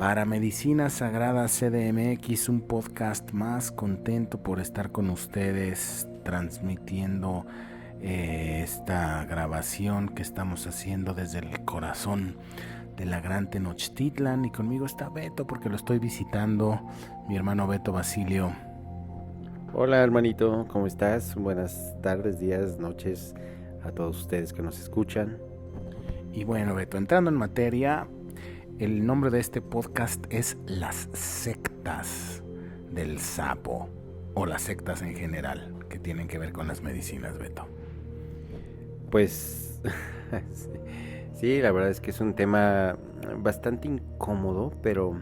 Para Medicina Sagrada CDMX, un podcast más, contento por estar con ustedes transmitiendo esta grabación que estamos haciendo desde el corazón de la Gran Tenochtitlan, y conmigo está Beto porque lo estoy visitando, mi hermano Beto Basilio. Hola hermanito, ¿cómo estás? Buenas tardes, días, noches a todos ustedes que nos escuchan. Y bueno, Beto, entrando en materia, el nombre de este podcast es Las sectas del sapo, o las sectas en general, que tienen que ver con las medicinas, Beto. Pues sí, la verdad es que es un tema bastante incómodo, pero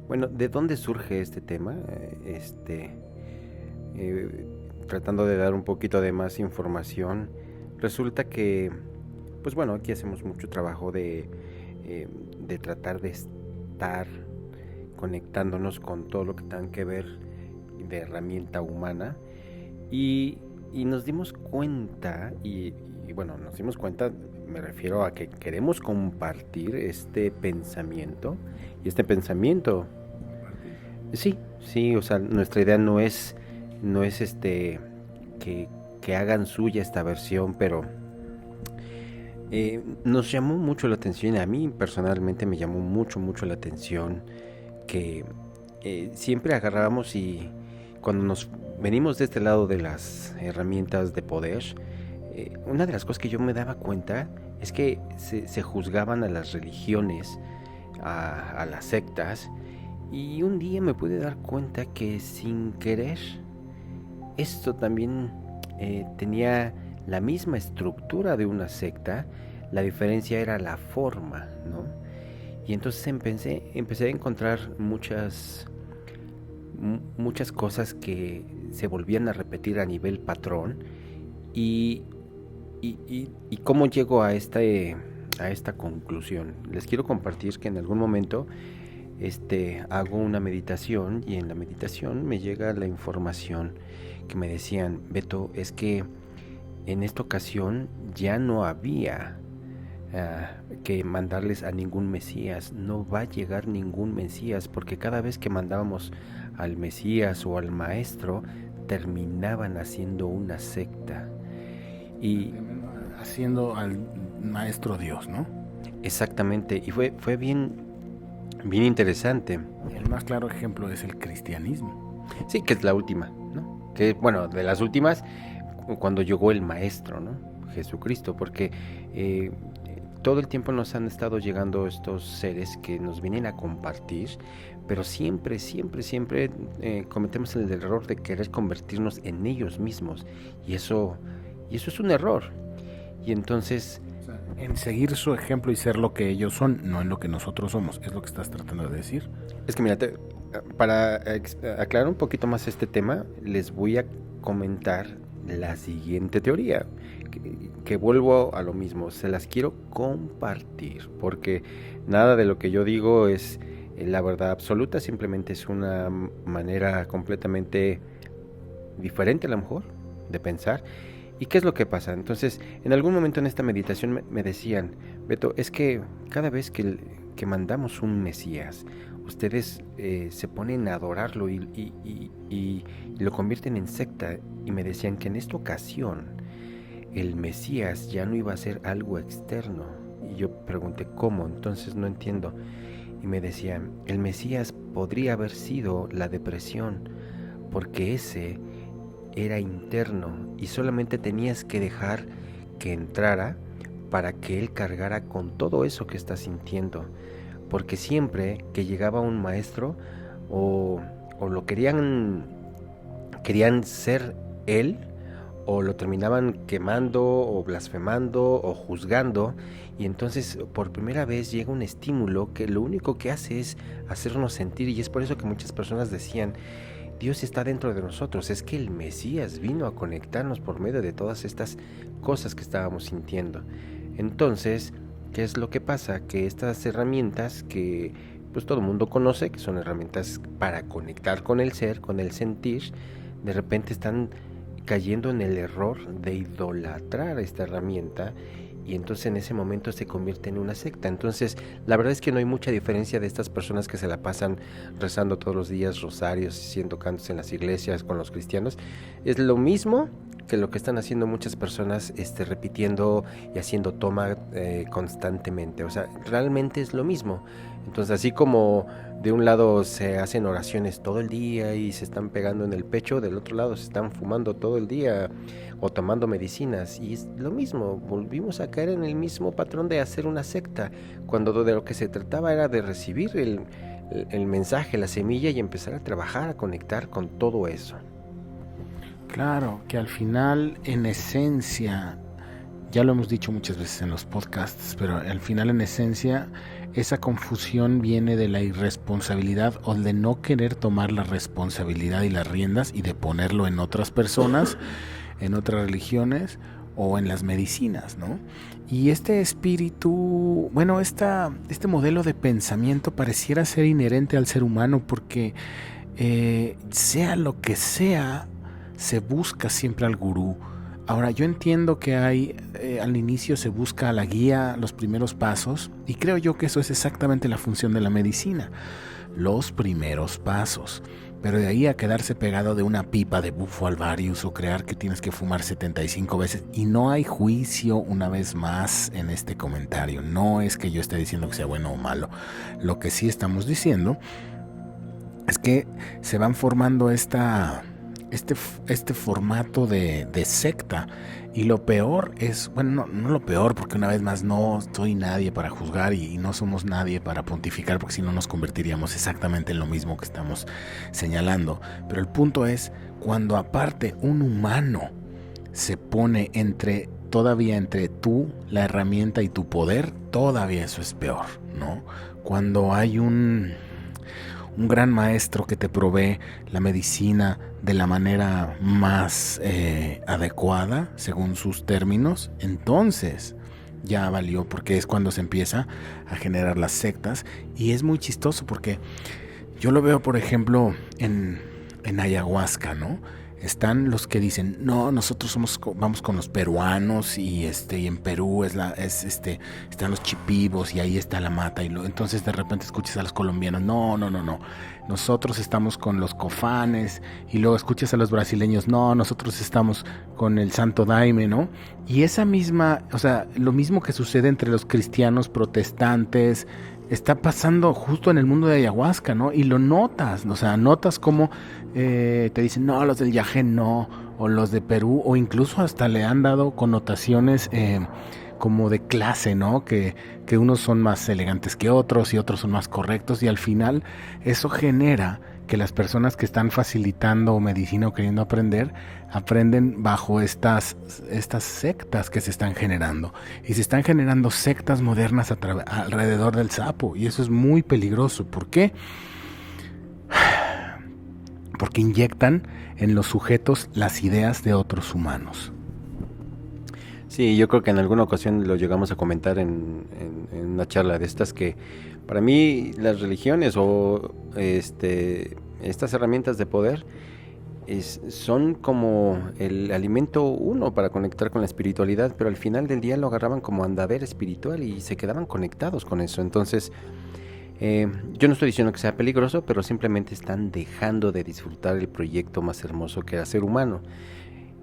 bueno, ¿de dónde surge este tema? Tratando de dar un poquito de más información, resulta que, pues bueno, aquí hacemos mucho trabajo de tratar de estar conectándonos con todo lo que tenga que ver de herramienta humana y nos dimos cuenta bueno, nos dimos cuenta, me refiero a que queremos compartir este pensamiento y este pensamiento sí, o sea, nuestra idea no es que hagan suya esta versión, pero nos llamó mucho la atención, a mí personalmente me llamó mucho la atención que siempre agarrábamos y cuando nos venimos de este lado de las herramientas de poder, una de las cosas que yo me daba cuenta es que se juzgaban a las religiones, a las sectas, y un día me pude dar cuenta que sin querer esto también tenía la misma estructura de una secta, la diferencia era la forma, ¿no? Y entonces empecé a encontrar muchas cosas que se volvían a repetir a nivel patrón y cómo llego a esta conclusión. Les quiero compartir que en algún momento hago una meditación y en la meditación me llega la información que me decían: Beto, es que en esta ocasión ya no había que mandarles a ningún Mesías, no va a llegar ningún Mesías, porque cada vez que mandábamos al Mesías o al Maestro terminaban haciendo una secta y haciendo al Maestro Dios, ¿no? Exactamente, y fue bien interesante. El más claro ejemplo es el cristianismo. Sí, que es la última, ¿no? Que bueno, de las últimas, cuando llegó el Maestro, ¿no? Jesucristo, porque todo el tiempo nos han estado llegando estos seres que nos vienen a compartir, pero siempre cometemos el error de querer convertirnos en ellos mismos, y eso es un error. Y entonces, en seguir su ejemplo y ser lo que ellos son, no en lo que nosotros somos, es lo que estás tratando de decir. Es que mira, para aclarar un poquito más este tema, les voy a comentar la siguiente teoría, que vuelvo a lo mismo, se las quiero compartir, porque nada de lo que yo digo es la verdad absoluta, simplemente es una manera completamente diferente a lo mejor de pensar. ¿Y qué es lo que pasa? Entonces, en algún momento en esta meditación me decían: Beto, es que cada vez que mandamos un Mesías, ustedes se ponen a adorarlo y lo convierten en secta. Y me decían que en esta ocasión el Mesías ya no iba a ser algo externo. Y yo pregunté: ¿cómo? Entonces no entiendo. Y me decían: el Mesías podría haber sido la depresión, porque ese era interno y solamente tenías que dejar que entrara para que él cargara con todo eso que estás sintiendo, porque siempre que llegaba un maestro o lo querían ser él, o lo terminaban quemando o blasfemando o juzgando, y entonces por primera vez llega un estímulo que lo único que hace es hacernos sentir. Y es por eso que muchas personas decían: Dios está dentro de nosotros. Es que el Mesías vino a conectarnos por medio de todas estas cosas que estábamos sintiendo. Entonces, ¿qué es lo que pasa? Que estas herramientas que pues todo el mundo conoce, que son herramientas para conectar con el ser, con el sentir, de repente están cayendo en el error de idolatrar esta herramienta y entonces en ese momento se convierte en una secta. Entonces la verdad es que no hay mucha diferencia de estas personas que se la pasan rezando todos los días rosarios, haciendo cantos en las iglesias con los cristianos. Es lo mismo que lo que están haciendo muchas personas, repitiendo y haciendo toma constantemente. O sea, realmente es lo mismo. Entonces, así como de un lado se hacen oraciones todo el día y se están pegando en el pecho, del otro lado se están fumando todo el día o tomando medicinas, y es lo mismo. Volvimos a caer en el mismo patrón de hacer una secta, cuando de lo que se trataba era de recibir el mensaje, la semilla, y empezar a trabajar, a conectar con todo eso. Claro, que al final, en esencia, ya lo hemos dicho muchas veces en los podcasts, pero al final, en esencia, esa confusión viene de la irresponsabilidad o de no querer tomar la responsabilidad y las riendas y de ponerlo en otras personas, en otras religiones o en las medicinas, ¿no? Y este espíritu, bueno, este modelo de pensamiento pareciera ser inherente al ser humano, porque sea lo que sea, se busca siempre al gurú. Ahora, yo entiendo que al inicio se busca a la guía, los primeros pasos, y creo yo que eso es exactamente la función de la medicina, los primeros pasos. Pero de ahí a quedarse pegado de una pipa de bufo alvarius o crear que tienes que fumar 75 veces, y no hay juicio, una vez más, en este comentario. No es que yo esté diciendo que sea bueno o malo. Lo que sí estamos diciendo es que se van formando este formato de secta. Y lo peor es, bueno, no lo peor, porque una vez más no soy nadie para juzgar y no somos nadie para pontificar, porque si no nos convertiríamos exactamente en lo mismo que estamos señalando. Pero el punto es cuando aparte un humano se pone todavía entre tú, la herramienta, y tu poder, todavía eso es peor, ¿no? Cuando hay un gran maestro que te provee la medicina de la manera más adecuada, según sus términos, entonces ya valió, porque es cuando se empieza a generar las sectas. Y es muy chistoso porque yo lo veo, por ejemplo, en ayahuasca, ¿no? Están los que dicen, no, nosotros vamos con los peruanos, y en Perú están los chipivos y ahí está la mata, y entonces de repente escuchas a los colombianos, no, nosotros estamos con los cofanes, y luego escuchas a los brasileños, no, nosotros estamos con el Santo Daime, ¿no? Y esa misma, o sea, lo mismo que sucede entre los cristianos protestantes, está pasando justo en el mundo de ayahuasca, ¿no? Y lo notas, o sea, notas cómo te dicen, no, los del Yajén no, o los de Perú, o incluso hasta le han dado connotaciones como de clase, ¿no? Que unos son más elegantes que otros y otros son más correctos, y al final eso genera que las personas que están facilitando medicina o queriendo aprenden bajo estas sectas que se están generando. Y se están generando sectas modernas alrededor del sapo, y eso es muy peligroso. ¿Por qué? Porque inyectan en los sujetos las ideas de otros humanos. Sí, yo creo que en alguna ocasión lo llegamos a comentar en una charla de estas, que para mí las religiones o estas herramientas de poder son como el alimento uno para conectar con la espiritualidad, pero al final del día lo agarraban como andadera espiritual y se quedaban conectados con eso. Entonces, yo no estoy diciendo que sea peligroso, pero simplemente están dejando de disfrutar el proyecto más hermoso que era ser humano.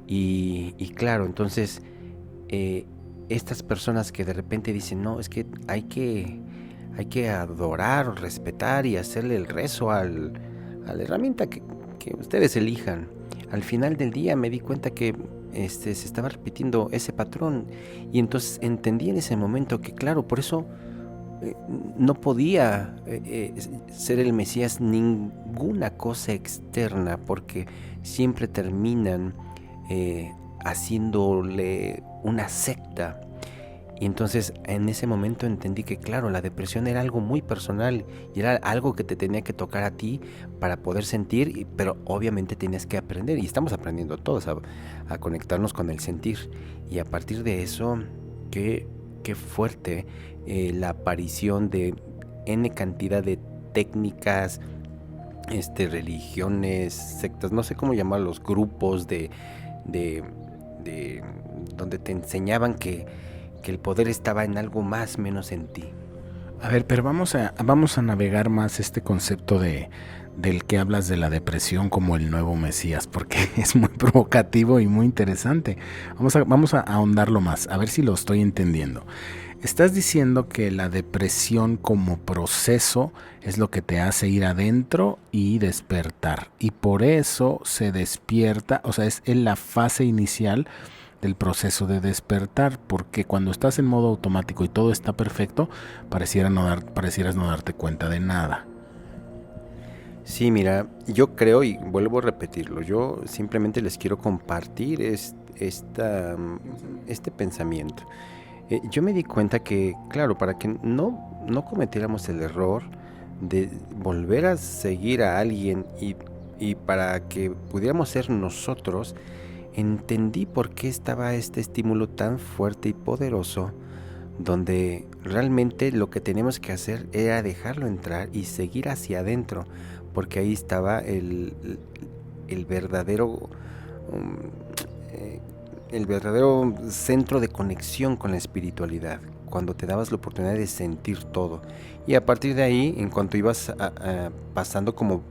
Y claro, entonces estas personas que de repente dicen, no, es que hay que adorar, respetar y hacerle el rezo a la herramienta que ustedes elijan. Al final del día me di cuenta que se estaba repitiendo ese patrón, y entonces entendí en ese momento que claro, por eso no podía ser el Mesías ninguna cosa externa, porque siempre terminan haciéndole una secta. Y entonces en ese momento entendí que claro, la depresión era algo muy personal y era algo que te tenía que tocar a ti para poder sentir, pero obviamente tenías que aprender, y estamos aprendiendo todos a conectarnos con el sentir. Y a partir de eso, qué fuerte la aparición de N cantidad de técnicas, religiones, sectas, no sé cómo llamarlos, grupos de donde te enseñaban que que el poder estaba en algo más menos en ti. A ver, pero vamos a navegar más este concepto del que hablas de la depresión como el nuevo Mesías, porque es muy provocativo y muy interesante. Vamos a ahondarlo más, a ver si lo estoy entendiendo. Estás diciendo que la depresión como proceso es lo que te hace ir adentro y despertar. Y por eso se despierta, o sea, es en la fase inicial del proceso de despertar, porque cuando estás en modo automático y todo está perfecto, parecieras no darte cuenta de nada. Sí, mira, yo creo, y vuelvo a repetirlo, yo simplemente les quiero compartir este pensamiento. Yo me di cuenta que, claro, para que no cometiéramos el error de volver a seguir a alguien y para que pudiéramos ser nosotros, entendí por qué estaba este estímulo tan fuerte y poderoso, donde realmente lo que tenemos que hacer era dejarlo entrar y seguir hacia adentro, porque ahí estaba el verdadero el verdadero centro de conexión con la espiritualidad, cuando te dabas la oportunidad de sentir todo. Y a partir de ahí, en cuanto ibas pasando como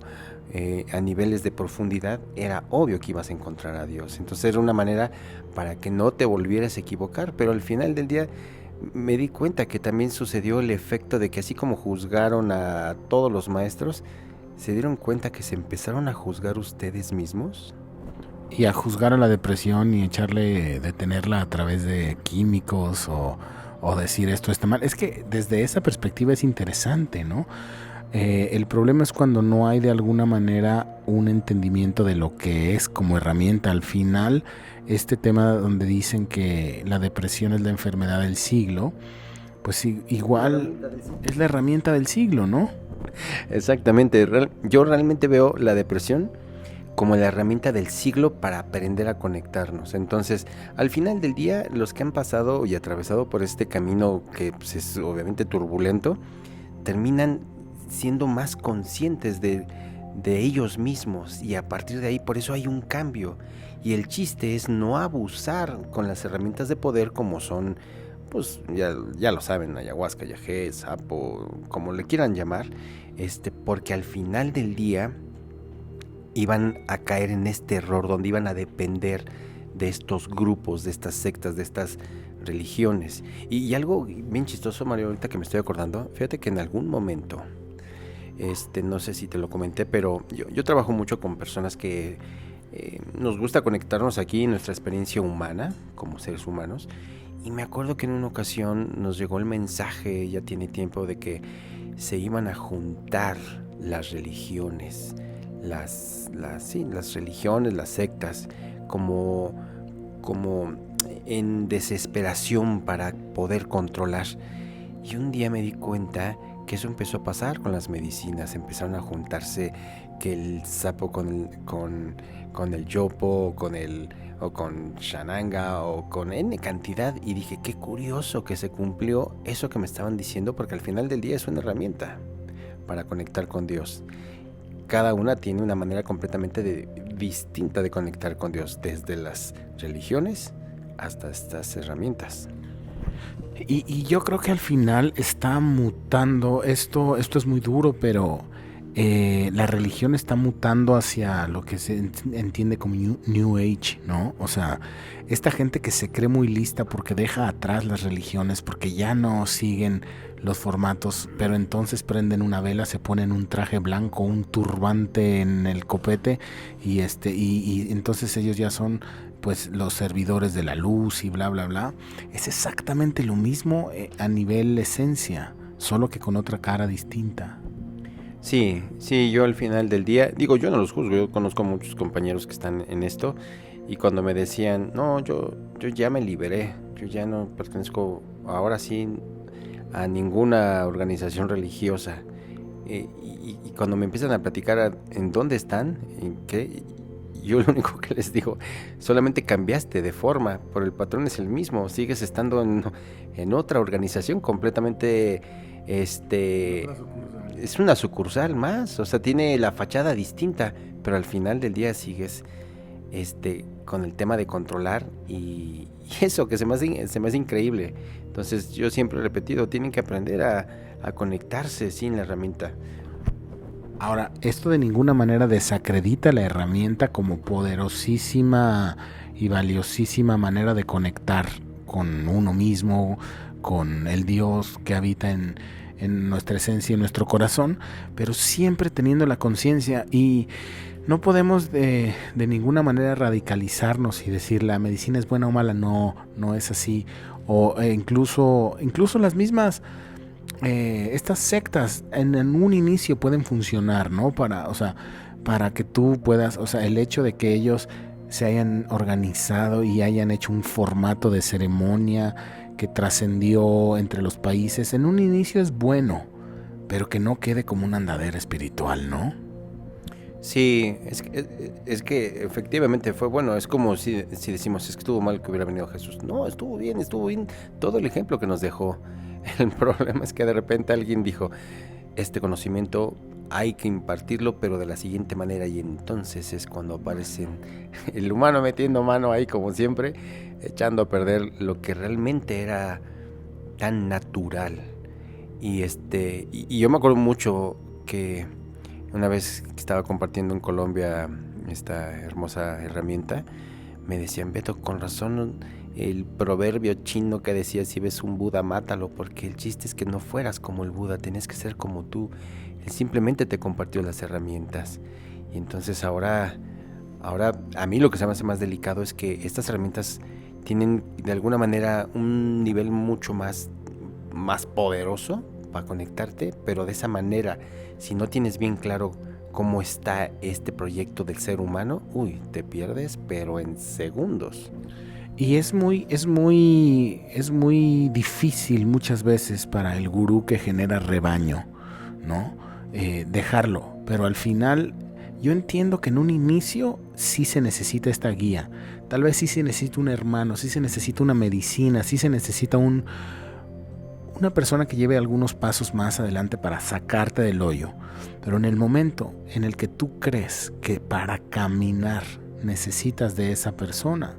a niveles de profundidad, era obvio que ibas a encontrar a Dios. Entonces era una manera para que no te volvieras a equivocar, pero al final del día me di cuenta que también sucedió el efecto de que así como juzgaron a todos los maestros, se dieron cuenta que se empezaron a juzgar ustedes mismos. Y a juzgar a la depresión y detenerla a través de químicos o decir esto está mal. Es que desde esa perspectiva es interesante, ¿no? El problema es cuando no hay de alguna manera un entendimiento de lo que es como herramienta. Al final, este tema donde dicen que la depresión es la enfermedad del siglo, pues igual es la herramienta del siglo, ¿no? Exactamente. Yo realmente veo la depresión como la herramienta del siglo para aprender a conectarnos. Entonces, al final del día, los que han pasado y atravesado por este camino que pues, es obviamente turbulento, terminan siendo más conscientes de ellos mismos, y a partir de ahí por eso hay un cambio. Y el chiste es no abusar con las herramientas de poder como son, pues ya lo saben, ayahuasca, yagé, sapo, como le quieran llamar, porque al final del día iban a caer en este error donde iban a depender de estos grupos, de estas sectas, de estas religiones. Y algo bien chistoso, Mario, ahorita que me estoy acordando, fíjate que en algún momento, no sé si te lo comenté, pero yo trabajo mucho con personas que nos gusta conectarnos aquí en nuestra experiencia humana, como seres humanos, y me acuerdo que en una ocasión nos llegó el mensaje, ya tiene tiempo, de que se iban a juntar las religiones, las religiones, las sectas, como en desesperación para poder controlar. Y un día me di cuenta que eso empezó a pasar con las medicinas. Empezaron a juntarse que el sapo con el yopo, o con Shananga, o con N cantidad, y dije, qué curioso que se cumplió eso que me estaban diciendo, porque al final del día es una herramienta para conectar con Dios. Cada una tiene una manera completamente distinta de conectar con Dios, desde las religiones hasta estas herramientas. Y yo creo que al final está mutando, esto es muy duro, pero la religión está mutando hacia lo que se entiende como New Age, ¿no? O sea, esta gente que se cree muy lista porque deja atrás las religiones, porque ya no siguen los formatos, pero entonces prenden una vela, se ponen un traje blanco, un turbante en el copete, y entonces ellos ya son pues los servidores de la luz y bla bla bla. Es exactamente lo mismo a nivel esencia, solo que con otra cara distinta. Sí, yo al final del día, digo, yo no los juzgo, yo conozco muchos compañeros que están en esto, y cuando me decían, no, yo ya me liberé, yo ya no pertenezco ahora sí a ninguna organización religiosa, y cuando me empiezan a platicar en dónde están, en qué, yo lo único que les digo, solamente cambiaste de forma, pero el patrón es el mismo, sigues estando en otra organización completamente, es una sucursal más, o sea, tiene la fachada distinta, pero al final del día sigues con el tema de controlar y eso que se me hace increíble. Entonces yo siempre he repetido, tienen que aprender a conectarse sin la herramienta. Ahora, esto de ninguna manera desacredita la herramienta como poderosísima y valiosísima manera de conectar con uno mismo, con el Dios que habita en nuestra esencia y en nuestro corazón, pero siempre teniendo la conciencia, y no podemos de ninguna manera radicalizarnos y decir la medicina es buena o mala. No es así. O incluso las mismas estas sectas en un inicio pueden funcionar, ¿no? Para que tú puedas, el hecho de que ellos se hayan organizado y hayan hecho un formato de ceremonia que trascendió entre los países, en un inicio es bueno, pero que no quede como una andadera espiritual, ¿no? Sí, es que efectivamente fue bueno. Es como si decimos, es que estuvo mal que hubiera venido Jesús. No, estuvo bien todo el ejemplo que nos dejó. El problema es que de repente alguien dijo, este conocimiento hay que impartirlo, pero de la siguiente manera, y entonces es cuando aparecen el humano metiendo mano ahí como siempre, echando a perder lo que realmente era tan natural. Y yo me acuerdo mucho que una vez que estaba compartiendo en Colombia esta hermosa herramienta, me decían, Beto, con razón el proverbio chino que decía, si ves un Buda, mátalo, porque el chiste es que no fueras como el Buda, tenés que ser como tú. Él simplemente te compartió las herramientas. Y entonces ahora a mí lo que se me hace más delicado es que estas herramientas tienen de alguna manera un nivel mucho más poderoso para conectarte, pero de esa manera, si no tienes bien claro cómo está este proyecto del ser humano, te pierdes, pero en segundos. Y es muy difícil muchas veces para el gurú que genera rebaño, ¿no? Dejarlo, pero al final yo entiendo que en un inicio sí se necesita esta guía. Tal vez sí se necesita un hermano, sí se necesita una medicina, sí se necesita una persona que lleve algunos pasos más adelante para sacarte del hoyo. Pero en el momento en el que tú crees que para caminar necesitas de esa persona,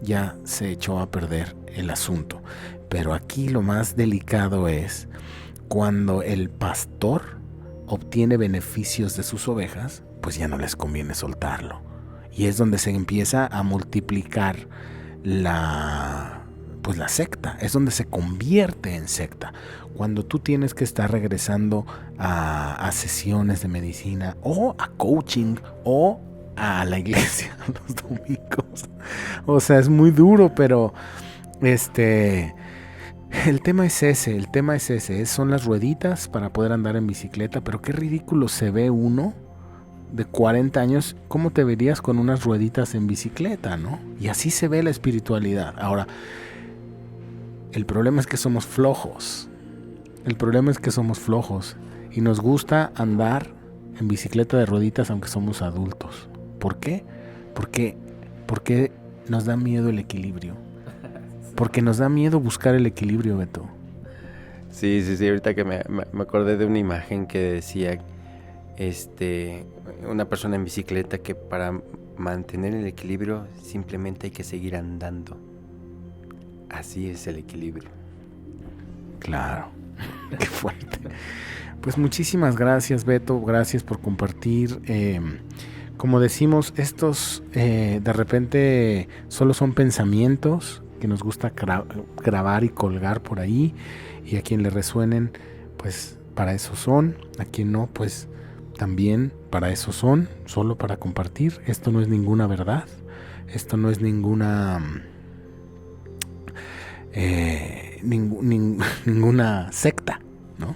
ya se echó a perder el asunto. Pero aquí lo más delicado es cuando el pastor obtiene beneficios de sus ovejas, pues ya no les conviene soltarlo. Y es donde se empieza a multiplicar la secta, es donde se convierte en secta. Cuando tú tienes que estar regresando a sesiones de medicina o a coaching o a la iglesia los domingos. O sea, es muy duro, pero el tema es ese, son las rueditas para poder andar en bicicleta, pero qué ridículo se ve uno de 40 años, ¿cómo te verías con unas rueditas en bicicleta, no? Y así se ve la espiritualidad. Ahora, el problema es que somos flojos. Y nos gusta andar en bicicleta de rueditas aunque somos adultos. ¿Por qué? Porque nos da miedo el equilibrio. Porque nos da miedo buscar el equilibrio, Beto. Sí, ahorita que me acordé de una imagen que decía una persona en bicicleta que para mantener el equilibrio simplemente hay que seguir andando. Así es el equilibrio. Claro, qué fuerte. Pues muchísimas gracias, Beto, gracias por compartir. Como decimos, estos de repente solo son pensamientos que nos gusta grabar y colgar por ahí, y a quien le resuenen, pues para eso son, a quien no, pues también para eso son, solo para compartir. Esto no es ninguna verdad, esto no es ninguna ninguna secta, ¿no?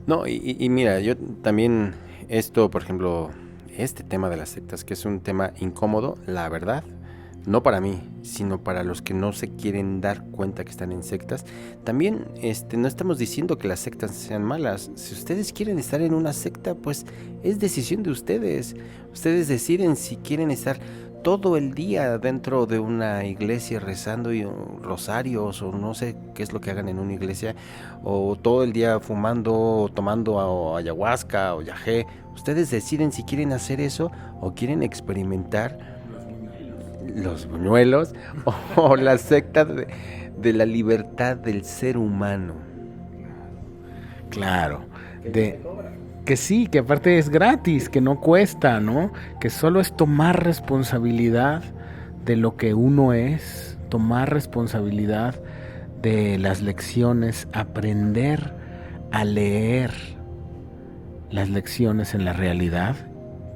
No, y mira, yo también esto, por ejemplo, este tema de las sectas, que es un tema incómodo, la verdad, no para mí, sino para los que no se quieren dar cuenta que están en sectas. También no estamos diciendo que las sectas sean malas. Si ustedes quieren estar en una secta, pues es decisión de ustedes. Ustedes deciden si quieren estar todo el día dentro de una iglesia rezando y rosarios, o no sé qué es lo que hagan en una iglesia, o todo el día fumando o tomando ayahuasca o yagé. Ustedes deciden si quieren hacer eso o quieren experimentar los buñuelos o la secta de la libertad del ser humano. Claro, que sí, que aparte es gratis, que no cuesta, ¿no? Que solo es tomar responsabilidad de lo que uno es, tomar responsabilidad de las lecciones, aprender a leer las lecciones en la realidad,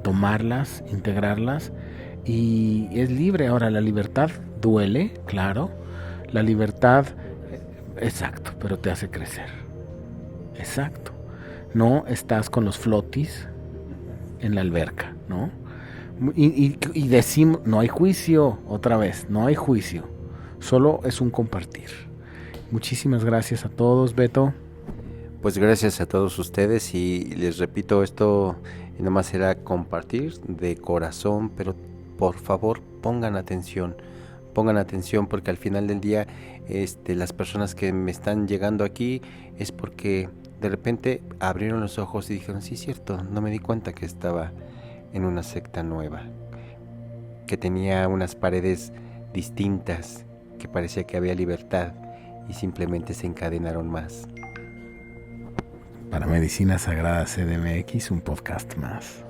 tomarlas, integrarlas, y es libre. Ahora, la libertad duele, claro, la libertad, exacto, pero te hace crecer, exacto. No estás con los flotis en la alberca, ¿no? Y decimos, no hay juicio, otra vez, no hay juicio, solo es un compartir. Muchísimas gracias a todos, Beto. Pues gracias a todos ustedes, y les repito, esto nomás será compartir de corazón, pero por favor pongan atención porque al final del día las personas que me están llegando aquí es porque de repente abrieron los ojos y dijeron, sí, es cierto, no me di cuenta que estaba en una secta nueva, que tenía unas paredes distintas, que parecía que había libertad, y simplemente se encadenaron más. Para Medicina Sagrada CDMX, un podcast más.